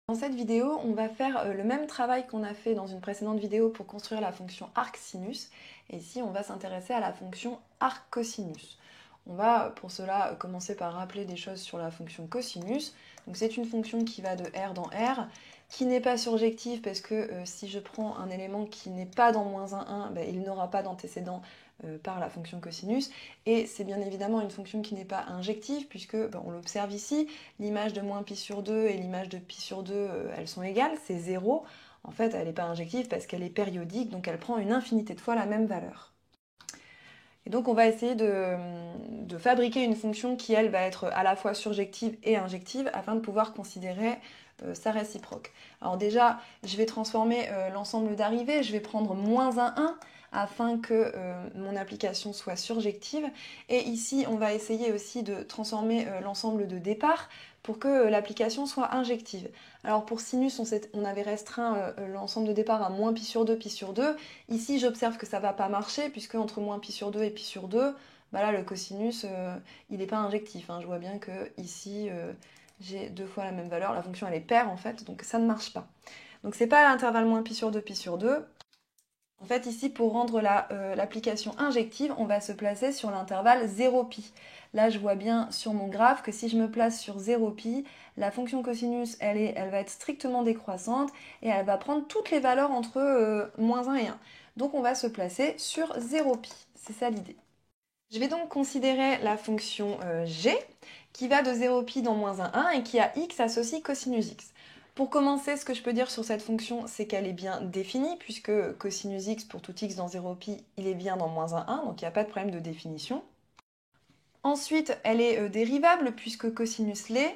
Dans cette vidéo, on va faire le même travail qu'on a fait dans une précédente vidéo pour construire la fonction arc-sinus. Et ici, on va s'intéresser à la fonction arc-cosinus. On va pour cela commencer par rappeler des choses sur la fonction cosinus. Donc c'est une fonction qui va de R dans R, qui n'est pas surjective parce que si je prends un élément qui n'est pas dans -1, ben, il n'aura pas d'antécédent par la fonction cosinus. Et c'est bien évidemment une fonction qui n'est pas injective puisque, ben, on l'observe ici, l'image de moins pi sur 2 et l'image de pi sur 2, elles sont égales, c'est 0. En fait, elle n'est pas injective parce qu'elle est périodique, donc elle prend une infinité de fois la même valeur. Et donc on va essayer de fabriquer une fonction qui, elle, va être à la fois surjective et injective afin de pouvoir considérer sa réciproque. Alors déjà, je vais transformer l'ensemble d'arrivées, je vais prendre -1 afin que mon application soit surjective. Et ici, on va essayer aussi de transformer l'ensemble de départ pour que l'application soit injective. Alors pour sinus, on avait restreint l'ensemble de départ à -pi sur 2, pi sur 2. Ici, j'observe que ça ne va pas marcher, puisque entre -pi sur 2 et pi sur 2, bah là, le cosinus, il n'est pas injectif. Je vois bien que ici, j'ai 2 fois la même valeur. La fonction, elle est paire, en fait, donc ça ne marche pas. Donc c'est pas à l'intervalle -pi sur 2, pi sur 2. En fait, ici, pour rendre l'application injective, on va se placer sur l'intervalle 0pi. Là, je vois bien sur mon graphe que si je me place sur 0pi, la fonction cosinus, elle va être strictement décroissante et elle va prendre toutes les valeurs entre -1 et 1. Donc, on va se placer sur 0pi. C'est ça l'idée. Je vais donc considérer la fonction g qui va de 0pi dans -1 à 1 et qui a x associe cosinus x. Pour commencer, ce que je peux dire sur cette fonction, c'est qu'elle est bien définie, puisque cosinus x pour tout x dans 0pi, il est bien dans -1 à 1, donc il n'y a pas de problème de définition. Ensuite, elle est dérivable, puisque cosinus l'est,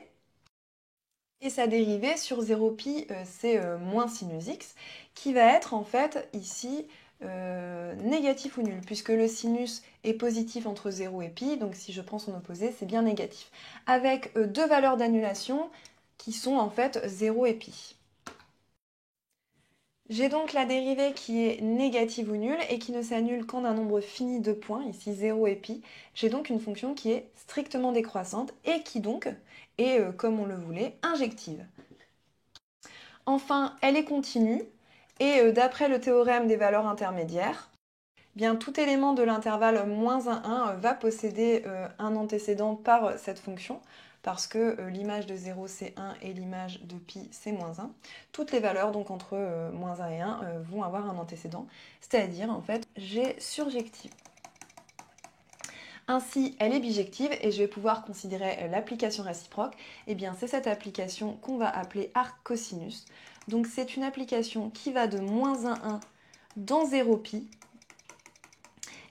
et sa dérivée sur 0pi, c'est moins sinus x, qui va être en fait ici négatif ou nul, puisque le sinus est positif entre 0 et pi, donc si je prends son opposé, c'est bien négatif. Avec deux valeurs d'annulation qui sont en fait 0 et pi. J'ai donc la dérivée qui est négative ou nulle et qui ne s'annule qu'en un nombre fini de points, ici 0 et pi. J'ai donc une fonction qui est strictement décroissante et qui donc est, comme on le voulait, injective. Enfin, elle est continue et d'après le théorème des valeurs intermédiaires, bien tout élément de l'intervalle -1, 1 va posséder un antécédent par cette fonction, parce que l'image de 0 c'est 1 et l'image de pi c'est -1. Toutes les valeurs donc entre -1 et 1 vont avoir un antécédent, c'est-à-dire en fait g surjective. Ainsi, elle est bijective et je vais pouvoir considérer l'application réciproque. Et bien, c'est cette application qu'on va appeler arc-cosinus. Donc, c'est une application qui va de -1 à 1 dans 0pi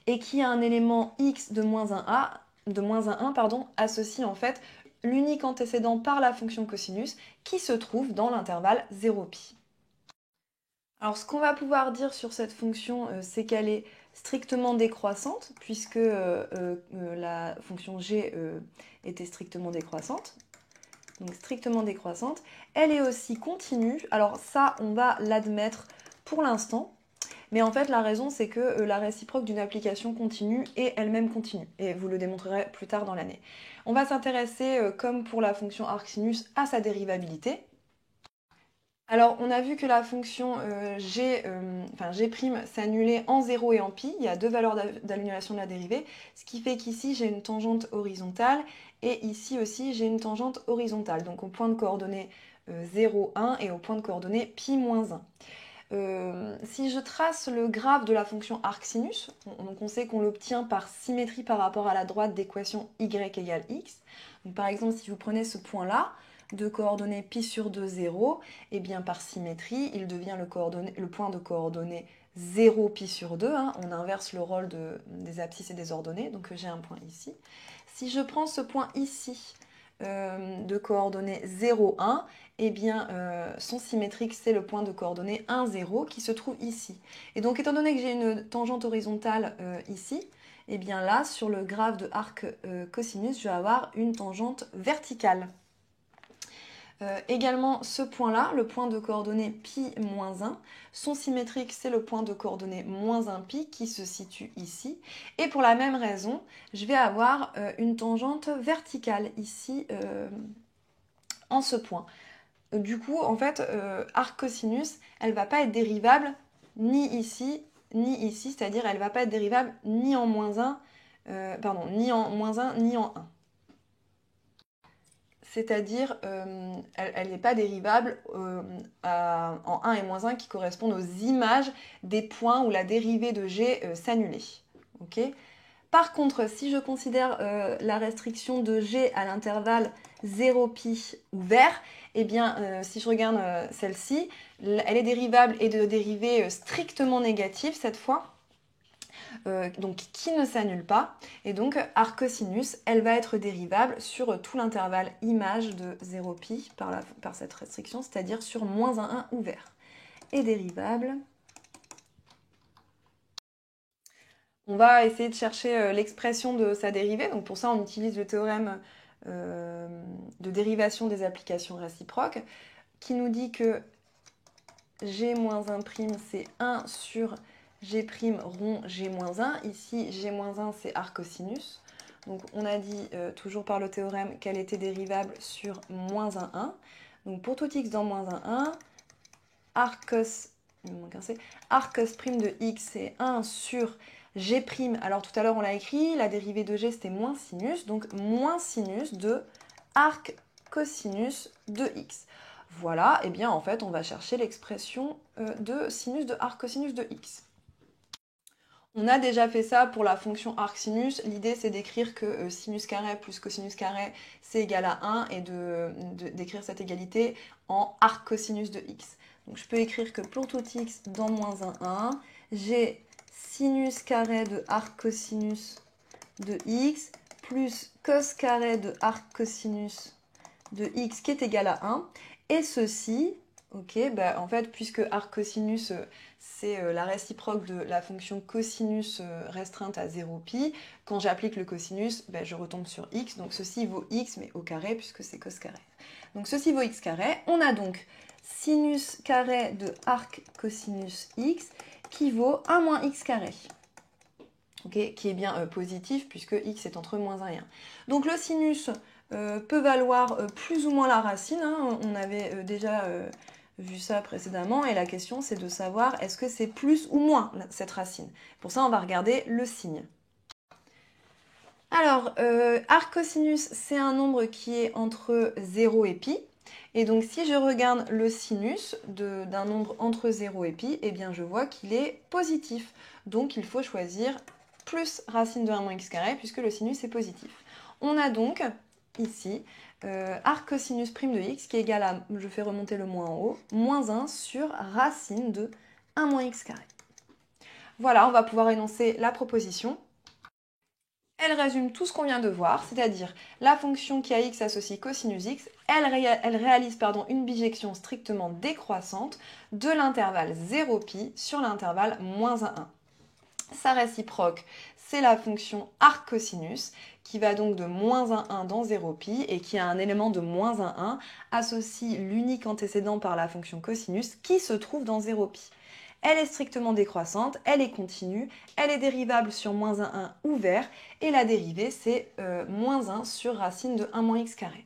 et qui a un élément x de -1 à 1, associe en fait l'unique antécédent par la fonction cosinus qui se trouve dans l'intervalle 0pi. Alors ce qu'on va pouvoir dire sur cette fonction, c'est qu'elle est strictement décroissante, puisque la fonction g était strictement décroissante. Donc strictement décroissante. Elle est aussi continue. Alors ça, on va l'admettre pour l'instant. Mais en fait, la raison, c'est que la réciproque d'une application continue est elle-même continue. Et vous le démontrerez plus tard dans l'année. On va s'intéresser, comme pour la fonction arcsinus, à sa dérivabilité. Alors, on a vu que la fonction g' s'annulait en 0 et en pi. Il y a deux valeurs d'annulation de la dérivée, ce qui fait qu'ici, j'ai une tangente horizontale et ici aussi, j'ai une tangente horizontale. Donc, au point de coordonnées 0, 1 et au point de coordonnées pi moins 1. Si je trace le graphe de la fonction arcsinus, donc on sait qu'on l'obtient par symétrie par rapport à la droite d'équation y égale x. Donc, par exemple, si vous prenez ce point-là, de coordonnées pi sur 2, 0, et bien par symétrie, il devient le point de coordonnées 0 pi sur 2. On inverse le rôle des abscisses et des ordonnées, donc j'ai un point ici. Si je prends ce point ici, de coordonnées 0, 1, et bien son symétrique c'est le point de coordonnées 1, 0 qui se trouve ici. Et donc étant donné que j'ai une tangente horizontale ici, et bien là sur le graphe de arc cosinus, je vais avoir une tangente verticale. Également ce point-là, le point de coordonnées pi moins 1, son symétrique c'est le point de coordonnées moins 1 pi qui se situe ici. Et pour la même raison, je vais avoir une tangente verticale ici en ce point. du coup, en fait, arc cosinus, elle ne va pas être dérivable ni ici, c'est-à-dire elle ne va pas être dérivable ni en moins 1, ni en moins 1, ni en 1. C'est-à-dire, elle n'est pas dérivable en 1 et moins 1 qui correspondent aux images des points où la dérivée de g s'annulait. Okay. Par contre, si je considère la restriction de g à l'intervalle 0π ouvert, eh bien, si je regarde celle-ci, elle est dérivable et de dérivée strictement négative cette fois. Donc qui ne s'annule pas, et donc arc cosinus, elle va être dérivable sur tout l'intervalle image de 0π par cette restriction, c'est-à-dire sur moins 1 ouvert. Et dérivable, on va essayer de chercher l'expression de sa dérivée, donc pour ça on utilise le théorème de dérivation des applications réciproques, qui nous dit que g-1' c'est 1 sur g' rond g-1. Ici, g-1 c'est arc cosinus. Donc on a dit, toujours par le théorème, qu'elle était dérivable sur moins 1. Donc pour tout x dans moins 1, arc cos, arc cos' de x c'est 1 sur g'. Alors tout à l'heure on l'a écrit, la dérivée de g c'était moins sinus, donc moins sinus de arc cosinus de x. Voilà, et bien en fait on va chercher l'expression de sinus de arc cosinus de x. On a déjà fait ça pour la fonction arc sinus. L'idée c'est d'écrire que sinus carré plus cosinus carré c'est égal à 1 et d'écrire cette égalité en arc cosinus de x. Donc je peux écrire que pour tout x dans moins 1, j'ai sinus carré de arc cosinus de x plus cos carré de arc cosinus de x qui est égal à 1. Et ceci, en fait, puisque arc cosinus, c'est la réciproque de la fonction cosinus restreinte à 0π, quand j'applique le cosinus, je retombe sur x, donc ceci vaut x, mais au carré, puisque c'est cos carré. Donc ceci vaut x carré. On a donc sinus carré de arc cosinus x qui vaut 1 moins x carré. Qui est bien positif, puisque x est entre moins 1 et 1. Donc le sinus peut valoir plus ou moins la racine, hein. On avait déjà vu ça précédemment, et la question c'est de savoir est-ce que c'est plus ou moins cette racine. Pour ça on va regarder le signe. Alors, arc cosinus c'est un nombre qui est entre 0 et pi, et donc si je regarde le sinus d'un nombre entre 0 et pi, eh bien je vois qu'il est positif, donc il faut choisir plus racine de 1 moins x carré, puisque le sinus est positif. On a donc ici arc cosinus prime de x qui est égal à, je fais remonter le moins en haut, moins 1 sur racine de 1 moins x carré. Voilà, on va pouvoir énoncer la proposition. Elle résume tout ce qu'on vient de voir, c'est-à-dire la fonction qui a x associe cosinus x, elle réalise une bijection strictement décroissante de l'intervalle 0π sur l'intervalle moins 1. Sa réciproque, c'est la fonction arc cosinus, qui va donc de moins 1 dans 0π et qui a un élément de moins 1 associe l'unique antécédent par la fonction cosinus qui se trouve dans 0π. Elle est strictement décroissante, elle est continue, elle est dérivable sur moins 1 ouvert, et la dérivée c'est moins 1 sur racine de 1 moins x carré.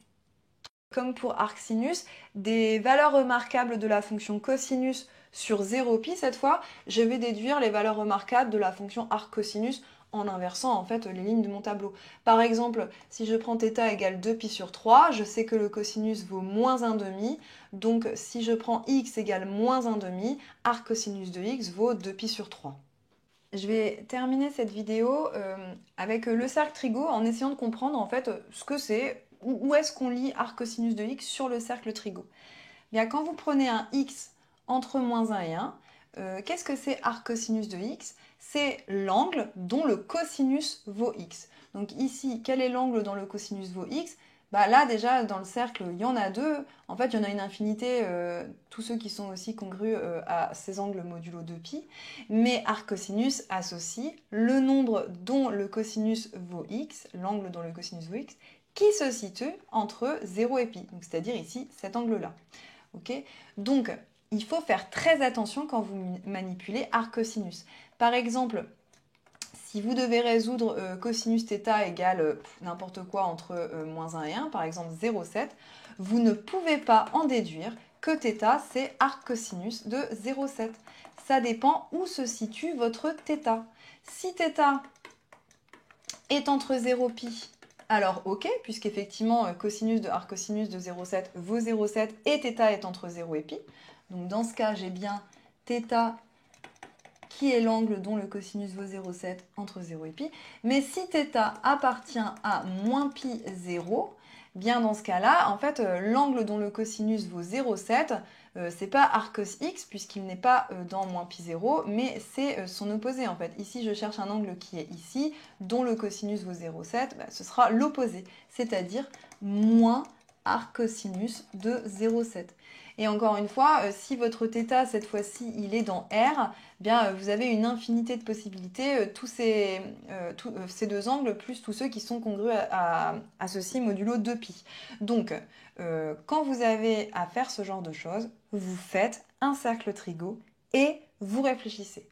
Comme pour arc sinus, des valeurs remarquables de la fonction cosinus sur 0π cette fois, je vais déduire les valeurs remarquables de la fonction arc cosinus en inversant en fait les lignes de mon tableau. Par exemple, si je prends θ égale 2π sur 3, je sais que le cosinus vaut moins 1/2, donc si je prends x égale moins 1/2, arc cosinus de x vaut 2π sur 3. Je vais terminer cette vidéo avec le cercle trigo en essayant de comprendre en fait ce que c'est, où est-ce qu'on lit arc cosinus de x sur le cercle trigo. Bien, quand vous prenez un x entre moins 1 et 1, qu'est-ce que c'est arc cosinus de x? C'est l'angle dont le cosinus vaut x. Donc ici, quel est l'angle dont le cosinus vaut x? Là déjà dans le cercle il y en a deux, en fait il y en a une infinité, tous ceux qui sont aussi congrus à ces angles modulo 2π, mais arc cosinus associe le nombre dont le cosinus vaut x, l'angle dont le cosinus vaut x, qui se situe entre 0 et pi, c'est-à-dire ici cet angle-là. Donc il faut faire très attention quand vous manipulez arc cosinus. Par exemple, Si vous devez résoudre cosinus θ égale n'importe quoi entre moins 1 et 1, par exemple 0,7, vous ne pouvez pas en déduire que θ, c'est arc cosinus de 0,7. Ça dépend où se situe votre θ. Si θ est entre 0π, alors ok, puisqu'effectivement cosinus de arc cosinus de 0,7 vaut 0,7 et θ est entre 0 et π. Donc dans ce cas, j'ai bien θ qui est l'angle dont le cosinus vaut 0,7 entre 0 et π. Mais si θ appartient à moins π 0, bien dans ce cas-là, en fait, l'angle dont le cosinus vaut 0,7, c'est pas arc cos x, puisqu'il n'est pas dans moins π 0, mais c'est son opposé en fait. Ici, je cherche un angle qui est ici, dont le cosinus vaut 0,7, ce sera l'opposé, c'est-à-dire moins arc cosinus de 0,7. Et encore une fois, si votre θ, cette fois-ci, il est dans R, bien, vous avez une infinité de possibilités, tous ces deux angles, plus tous ceux qui sont congrus à ceci modulo 2π. Donc, quand vous avez à faire ce genre de choses, vous faites un cercle trigo et vous réfléchissez.